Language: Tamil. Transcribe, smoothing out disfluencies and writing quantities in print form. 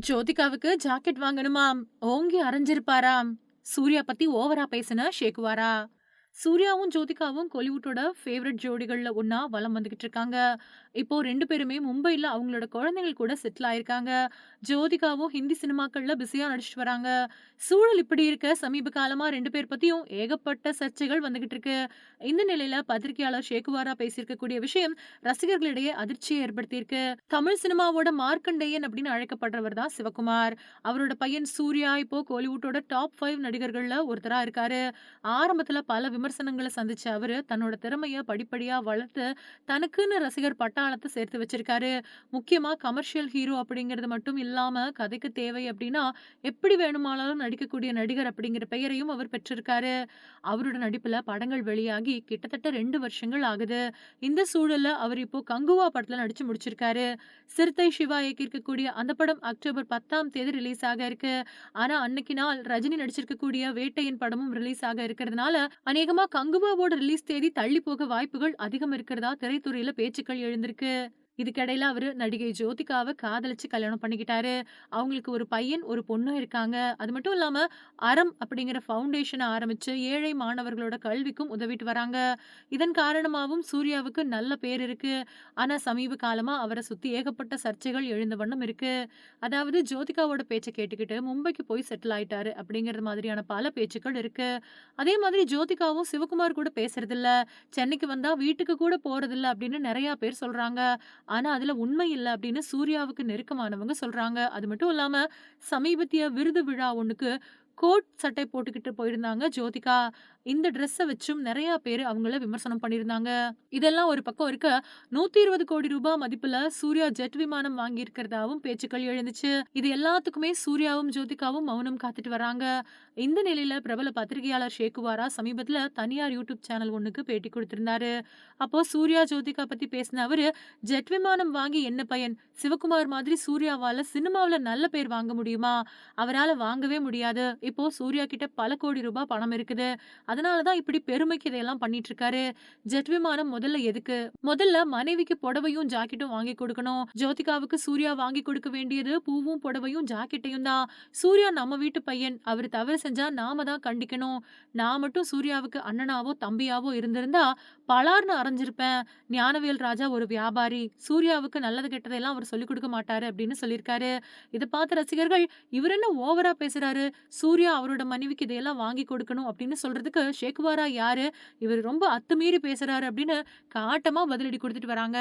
ஜோதிகாவுக்கு ஜாக்கெட் வாங்கணுமாம். ஓங்கி அரைஞ்சிருப்பாராம். சூர்யா பத்தி ஓவரா பேசின ஷேக்குவாரா. சூர்யாவும் ஜோதிகாவும் கோலிவுட்டோட ஃபேவரட் ஜோடிகள்ல ஒண்ணா வலம் வந்துகிட்டு இருக்காங்க. இப்போ 2 பேருமே மும்பைல அவங்களோட குழந்தைகள் கூட செட்டில் ஆயிருக்காங்க. ஜோதிகாவும் ஹிந்தி சினிமாக்கள்ல பிஸியா நடிச்சிட்டு வராங்க. சூழல் இப்படி இருக்க சமீப காலமா 2 பேர் பத்தியும் ஏகப்பட்ட சர்ச்சைகள் வந்துகிட்டு இருக்கு. இந்த நிலையில பத்திரிகையாளர் ஷேக்குவாரா பேசியிருக்கக்கூடிய விஷயம் ரசிகர்களிடையே அதிர்ச்சியை ஏற்படுத்தியிருக்கு. தமிழ் சினிமாவோட மார்க்கண்டேயன் அப்படின்னு அழைக்கப்படுறவர் தான் சிவகுமார். அவரோட பையன் சூர்யா இப்போ கோலிவுட்டோட டாப் 5 நடிகர்கள்ல ஒருத்தரா இருக்காரு. ஆரம்பத்துல பல விமர்சனங்கள சந்திச்ச அவரு, தன்னோட திறமைய படிப்படியா வளர்த்து, தனக்குன்னு ரசிகர் பட்டாளத்த சேர்த்து வச்சிருக்காரு. முக்கியமா கமர்ஷியல் ஹீரோ அப்படிங்கிறது மட்டும் இல்லாம, கதைக்கு தேவை அப்படின்னா, எப்படி வேணுமானாலும் நடிக்கக்கூடிய நடிகர் அப்படிங்கிற பெயரையும் அவர் பெற்றிருக்காரு. அவரோட நடிப்புல படங்கள் வெளியாகி கிட்டத்தட்ட 2 வருஷங்கள் ஆகுது. இந்த சூழல்ல அவர் இப்போ கங்குவா படத்துல நடிச்சு முடிச்சிருக்காரு. சிறுத்தை சிவா இயக்கியிருக்கக்கூடிய அந்த படம் அக்டோபர் 10ஆம் தேதி ரிலீஸ் ஆக இருக்கு. ஆனா அன்னைக்கு நாள் ரஜினி நடிச்சிருக்கக்கூடிய வேட்டையன் படமும் ரிலீஸ் ஆக இருக்கிறதுனால, அநேகமா கங்குவாவோட ரிலீஸ் தேதி தள்ளி போக வாய்ப்புகள் அதிகம் இருக்கிறதா திரைத்துறையில பேச்சுக்கள் எழுந்திருக்கு. இதுக்கிடையில அவரு நடிகை ஜோதிகாவ காதலிச்சு கல்யாணம் பண்ணிக்கிட்டாரு. அவங்களுக்கு ஒரு பையன், ஒரு பொண்ணும் இருக்காங்க. அது மட்டும் இல்லாம அறம் அப்படிங்கிற ஃபவுண்டேஷன ஆரம்பிச்சு ஏழை மாணவர்களோட கல்விக்கும் உதவிட்டு வராங்க. இதன் காரணமாவும் சூர்யாவுக்கு நல்ல பேர் இருக்கு. ஆனா சமீப காலமா அவர சுத்தி ஏகப்பட்ட சர்ச்சைகள் எழுந்த வண்ணம் இருக்கு. அதாவது ஜோதிகாவோட பேச்ச கேட்டுக்கிட்டு மும்பைக்கு போய் செட்டில் ஆயிட்டாரு அப்படிங்கிறது மாதிரியான பல பேச்சுக்கள் இருக்கு. அதே மாதிரி ஜோதிகாவும் சிவகுமார் கூட பேசுறதில்ல. சென்னைக்கு வந்தா வீட்டுக்கு கூட போறதில்ல அப்படின்னு நெறைய பேர் சொல்றாங்க. ஆனா, அதுல உண்மை இல்ல அப்படின்னு சூர்யாவுக்கு நெருக்கமானவங்க சொல்றாங்க. அது மட்டும் இல்லாம, சமீபத்திய விருது விழா ஒண்ணுக்கு கோட் சட்டை போட்டுக்கிட்டு போயிருந்தாங்க ஜோதிகா. இந்த ட்ரெஸ்ஸ வச்சும் நெறைய பேரு அவங்கள விமர்சனம் பண்ணியிருந்தாங்க. இதெல்லாம் ஒரு பக்கம் இருக்க, ₹120,00,00,000 மதிப்புல சூர்யா ஜெட் விமானம் வாங்கியிருக்கிறதாவும் பேச்சுக்கள் எழுந்துச்சு. இது எல்லாத்துக்குமே சூர்யாவும், ஜோதிகாவும் மௌனம் காத்துட்டு வராங்க. இந்த நிலையில பிரபல பத்திரிகையாளர் ஷேக்குவாரா சமீபத்துல தனியார் யூடியூப் சேனல் ஒண்ணுக்கு பேட்டி குடுத்திருந்தாரு. அப்போ சூர்யா, ஜோதிகா பத்தி பேசின அவரு, "ஜெட் விமானம் வாங்கி என்ன பயன்? சிவகுமார் மாதிரி சூர்யாவால சினிமாவுல நல்ல பேர் வாங்க முடியுமா? அவரால வாங்கவே முடியாது. இப்போ சூர்யா கிட்ட பல கோடி ரூபாய் பணம் இருக்குது. அதனால தான் இப்படி பெருமைக்கு இதையெல்லாம் பண்ணிட்டு இருக்காரு. ஜெட் விமானம் முதல்ல எதுக்கு? முதல்ல மனைவிக்கு புடவையும், ஜாக்கெட்டும் வாங்கி கொடுக்கணும். ஜோதிகாவுக்கு சூர்யா வாங்கி கொடுக்க வேண்டியது பூவும், புடவையும், ஜாக்கெட்டையும் தான். சூர்யா நம்ம வீட்டு பையன். அவரு தவறு செஞ்சா நாம தான் கண்டிக்கணும். நான் மட்டும் சூர்யாவுக்கு அண்ணனாவோ, தம்பியாவோ இருந்திருந்தா பலார்ன்னு அரைஞ்சிருப்பேன். ஞானவேல் ராஜா ஒரு வியாபாரி. சூர்யாவுக்கு நல்லது கெட்டதெல்லாம் அவர் சொல்லிக் கொடுக்க மாட்டாரு" அப்படின்னு சொல்லியிருக்காரு. இத பார்த்த ரசிகர்கள், "இவர் என்ன ஓவரா பேசுறாரு? சூர்யா அவரோட மனைவிக்கு இதையெல்லாம் வாங்கி கொடுக்கணும் அப்படின்னு சொல்றதுக்கு ஷேக்குவாரா யாரு? இவரு ரொம்ப அத்துமீறி பேசுறாரு" அப்படின்னு காட்டமா பதிலடி குடுத்துட்டு வராங்க.